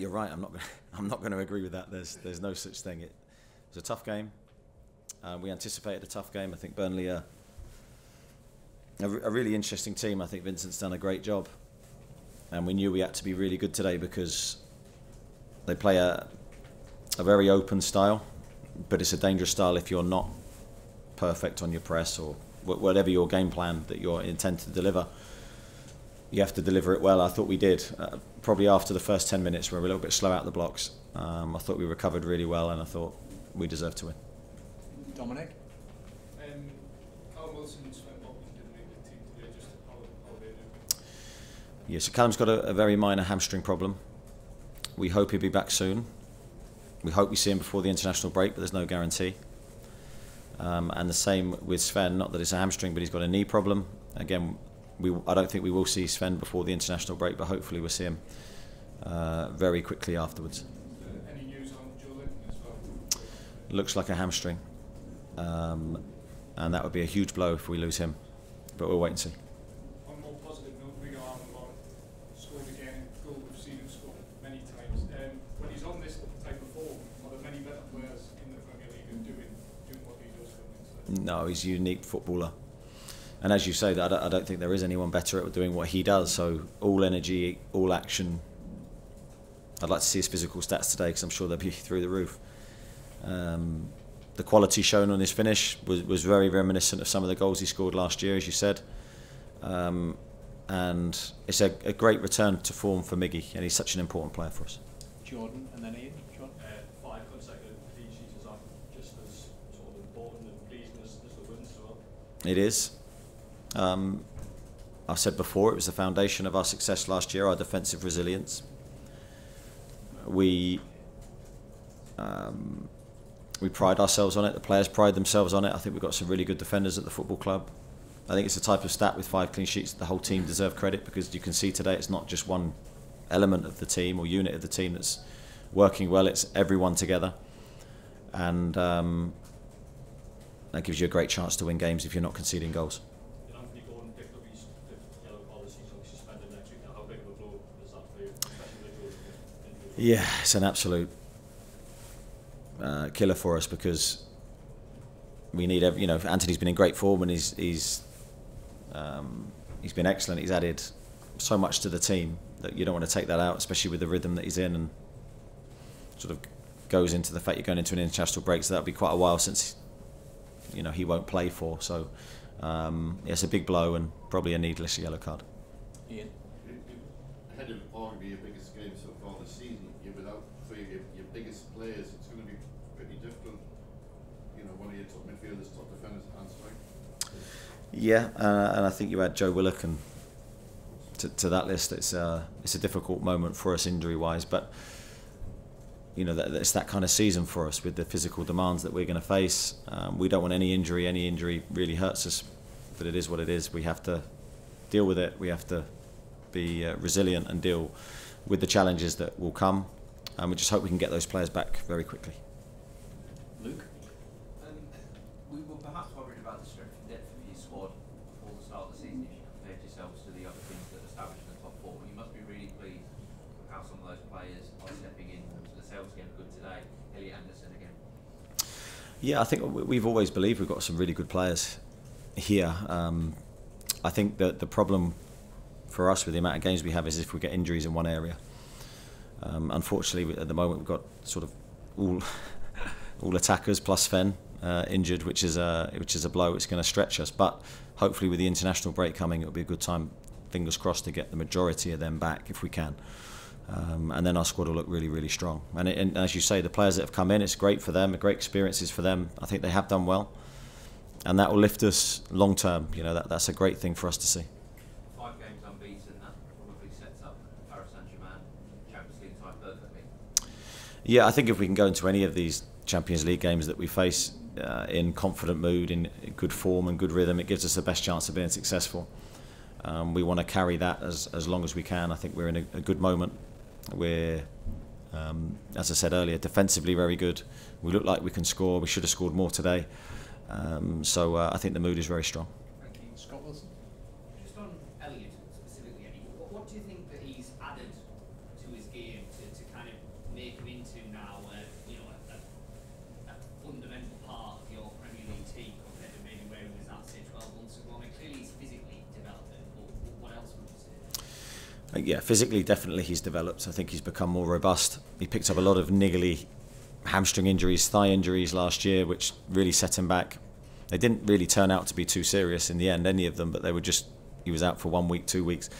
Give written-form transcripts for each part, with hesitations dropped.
you're right. I'm not going to agree with that. There's no such thing. It was a tough game. We anticipated a tough game. I think Burnley are a really interesting team. I think Vincent's done a great job, and we knew we had to be really good today because they play a very open style, but it's a dangerous style if you're not perfect on your press or whatever your game plan that you're intent to deliver. You have to deliver it well. I thought we did. Probably after the first 10 minutes, we were a little bit slow out the blocks. I thought we recovered really well, and I thought we deserved to win. Dominic? Callum Wilson and Sven Botman didn't make the team today. Just how they do? Yeah, so Callum's got a very minor hamstring problem. We hope he'll be back soon. We hope we see him before the international break, but there's no guarantee. And the same with Sven. Not that it's a hamstring, but he's got a knee problem. Again, I don't think we will see Sven before the international break, but hopefully we'll see him very quickly afterwards. Any news on Joe Linton as well? Looks like a hamstring, and that would be a huge blow if we lose him, but we'll wait and see. On a more positive note, Rio Almiron scored again, a goal we've seen him score many times. When he's on this type of form, are there many better players in the Premier League who doing what he does? No, he's a unique footballer. And as you say, I don't think there is anyone better at doing what he does. So all energy, all action. I'd like to see his physical stats today because I'm sure they'll be through the roof. The quality shown on his finish was very reminiscent of some of the goals he scored last year, as you said. And it's a great return to form for Miggy, and he's such an important player for us. Jordan, and then Ian. John? 5 consecutive clean sheets is just as sort of important and pleasing as the wins as well. It is. I've said before, it was the foundation of our success last year, our defensive resilience. We pride ourselves on it, the players pride themselves on it. I think we've got some really good defenders at the football club. I think it's the type of stat with 5 clean sheets that the whole team deserve credit, because you can see today it's not just one element of the team or unit of the team that's working well, it's everyone together. And that gives you a great chance to win games if you're not conceding goals. Yeah, it's an absolute killer for us, because we need Anthony's been in great form and he's been excellent. He's added so much to the team that you don't want to take that out, especially with the rhythm that he's in, and sort of goes into the fact you're going into an international break, so that'll be quite a while since he won't play for. So it's a big blow and probably a needless yellow card. Ian? Ahead of arguably your biggest game so far this season, you're without 3 of your biggest players. It's going to be pretty difficult. One of your top midfielders, top defenders, and strike. Yeah, and I think you add Joe Willock and to that list. It's a difficult moment for us injury-wise, but it's that kind of season for us with the physical demands that we're going to face. We don't want any injury. Any injury really hurts us, but it is what it is. We have to deal with it. We have to be resilient and deal with the challenges that will come, and we just hope we can get those players back very quickly. Luke? We were perhaps worried about the strength and depth of your squad before the start of the season if you compared yourselves to the other teams that established in the top 4. You must be really pleased with how some of those players are stepping in to the sales game good today. Elliott Anderson again. Yeah, I think we've always believed we've got some really good players here. I think that the problem for us with the amount of games we have is if we get injuries in one area. Unfortunately, at the moment we've got sort of all attackers plus Sven injured, which is a blow. It's going to stretch us, but hopefully with the international break coming, it'll be a good time, fingers crossed, to get the majority of them back if we can, and then our squad will look really, really strong. And as you say, the players that have come in, it's great for them, great experiences for them. I think they have done well, and that will lift us long term. That's a great thing for us to see. 5 games unbeaten, that probably sets up Paris Saint-Germain Champions League tie perfectly. Yeah, I think if we can go into any of these Champions League games that we face in confident mood, in good form and good rhythm, it gives us the best chance of being successful. We want to carry that as long as we can. I think we're in a good moment. We're, as I said earlier, defensively very good. We look like we can score. We should have scored more today. So I think the mood is very strong. Thank you. Scott Wilson? Just on Elliott specifically, Eddie, what do you think that he's added to his game to kind of make him into now, a fundamental part of your Premier League team compared to maybe where he was at, say, 12 months ago? I mean, clearly he's physically developing, but what else would you say? Yeah, physically, definitely he's developed. I think he's become more robust. He picked up a lot of niggly hamstring injuries, thigh injuries last year, which really set him back. They didn't really turn out to be too serious in the end, any of them, but they were just, he was out for 1 week, 2 weeks.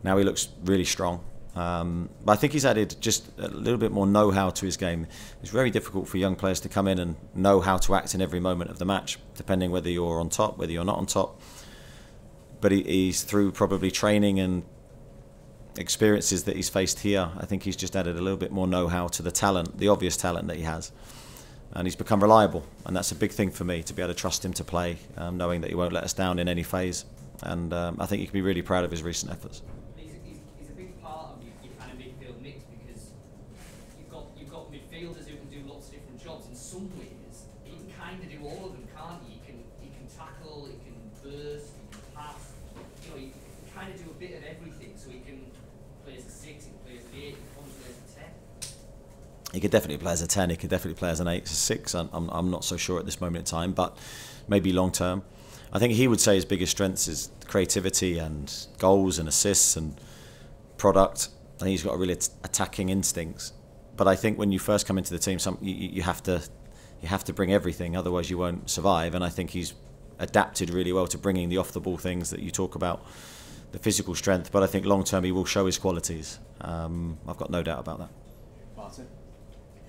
Now he looks really strong. But I think he's added just a little bit more know-how to his game. It's very difficult for young players to come in and know how to act in every moment of the match, depending whether you're on top, whether you're not on top. But he's through probably training and experiences that he's faced here, I think he's just added a little bit more know-how to the talent, the obvious talent that he has. And he's become reliable, and that's a big thing for me, to be able to trust him to play, knowing that he won't let us down in any phase. And I think you can be really proud of his recent efforts. He's a big part of your kind of midfield mix, because you've got midfielders who can do lots of different jobs. In some ways, he can kind of do all of them, can't he? He can tackle, he can burst, he can pass. You know, he can kind of do a bit of everything. So he can play as a 6, he can play as an 8, he can play as a 10. He could definitely play as a 10, he could definitely play as an 8, as a 6. I'm not so sure at this moment in time, but maybe long term. I think he would say his biggest strengths is creativity and goals and assists and product. I think he's got a really attacking instincts. But I think when you first come into the team, you have to bring everything, otherwise you won't survive. And I think he's adapted really well to bringing the off-the-ball things that you talk about, the physical strength. But I think long term he will show his qualities. I've got no doubt about that. Martin?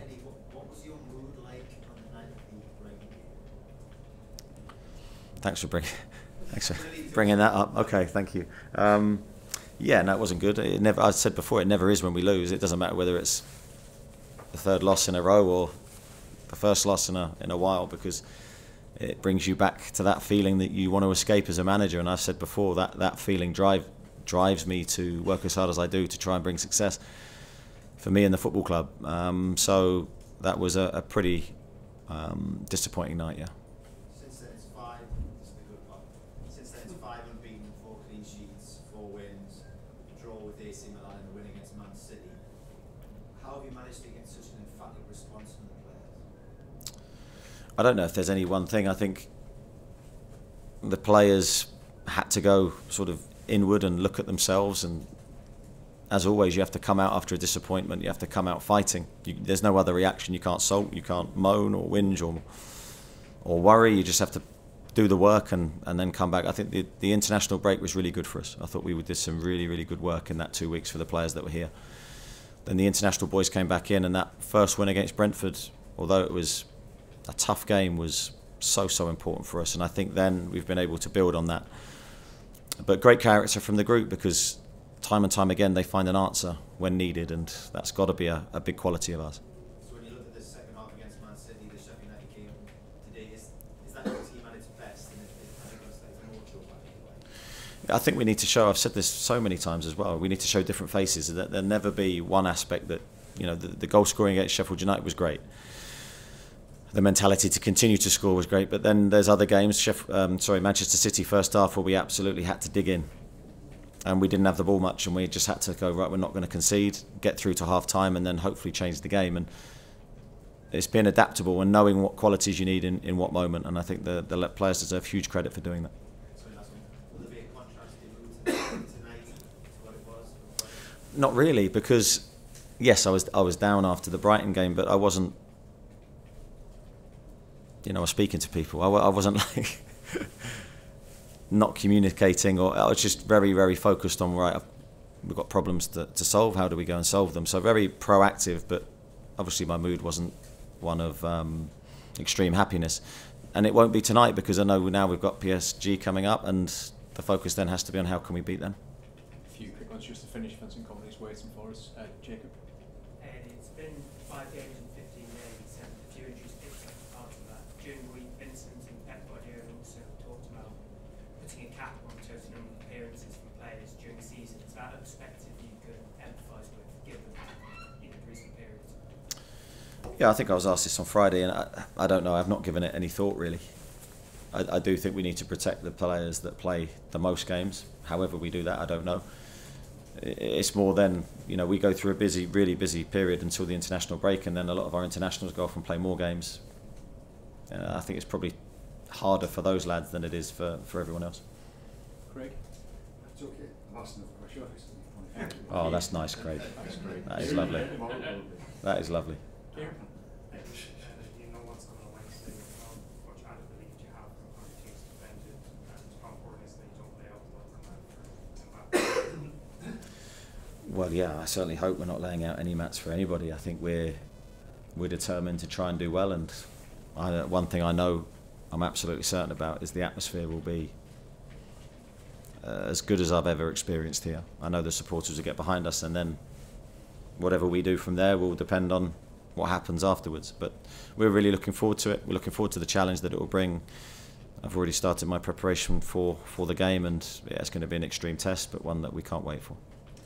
Eddie, what was your mood like on the night of the Brighton game? Thanks for bringing that up. Okay, thank you. Yeah, no, it wasn't good. It never. I said before, it never is when we lose. It doesn't matter whether it's the third loss in a row or the first loss in a while, because it brings you back to that feeling that you want to escape as a manager. And I've said before that feeling drives me to work as hard as I do to try and bring success for me and the football club. So that was a pretty disappointing night. Yeah. Since then it's 5. This is the good part. Since then it's 5 unbeaten, 4 clean sheets, 4 wins, draw with AC Milan and a win against Man City. How have you managed to get such an emphatic response from the players? I don't know if there's any one thing. I think the players had to go sort of inward and look at themselves, and as always you have to come out after a disappointment, you have to come out fighting. There's no other reaction. You can't sulk, you can't moan or whinge or worry. You just have to do the work and then come back. I think the international break was really good for us. I thought we did some really, really good work in that 2 weeks for the players that were here. Then the international boys came back in, and that first win against Brentford, although it was a tough game, was so important for us. And I think then we've been able to build on that. But great character from the group, because time and time again they find an answer when needed, and that's got to be a big quality of ours. So when you look at the second half against Man City, the Sheffield United game today, is that your team at its best? And has it got to take more to back anyway? I think we need to show, I've said this so many times as well, we need to show different faces. That there'll never be one aspect that, you know, the goal scoring against Sheffield United was great. The mentality to continue to score was great, but then there's other games, Manchester City first half, where we absolutely had to dig in. And we didn't have the ball much, and we just had to go, right, we're not going to concede, get through to half time, and then hopefully change the game. And it's been adaptable and knowing what qualities you need in what moment, and I think the players deserve huge credit for doing that. Will there be a contrast in mood tonight to what it was? Not really, because yes, I was down after the Brighton game, but I wasn't, you know, I was speaking to people. I wasn't like not communicating, or I was just very, very focused on, right, we've got problems to solve, how do we go and solve them? So very proactive, but obviously my mood wasn't one of extreme happiness. And it won't be tonight, because I know now we've got PSG coming up, and the focus then has to be on how can we beat them. A few quick ones just to finish. Vincent Company's waiting for us. Jacob? Eddie, it's been 5 games and 15 days, and a few injuries picked up part of that. During the week, Vincent and Pep Guardiola also talked about putting a cap on the total number of appearances from players during the season. Is that a perspective you could empathise with, given the recent periods? Yeah, I think I was asked this on Friday, and I don't know, I've not given it any thought really. I do think we need to protect the players that play the most games. However we do that, I don't know. it's more then, you know, we go through a really busy period until the international break, and then a lot of our internationals go off and play more games. I think it's probably harder for those lads than it is for everyone else. Craig? It's okay. Last enough question. Oh, that's nice, Craig. Thanks, Craig. That is lovely. That is lovely. You know what's going on Wednesday, how much added belief do you have in how your team's defended, and how important is it that you don't lay out the welcome mat for Well, yeah, I certainly hope we're not laying out any mats for anybody. I think we're determined to try and do well, and one thing I know I'm absolutely certain about is the atmosphere will be as good as I've ever experienced here. I know the supporters will get behind us, and then whatever we do from there will depend on what happens afterwards. But we're really looking forward to it. We're looking forward to the challenge that it will bring. I've already started my preparation for the game, and yeah, it's going to be an extreme test, but one that we can't wait for.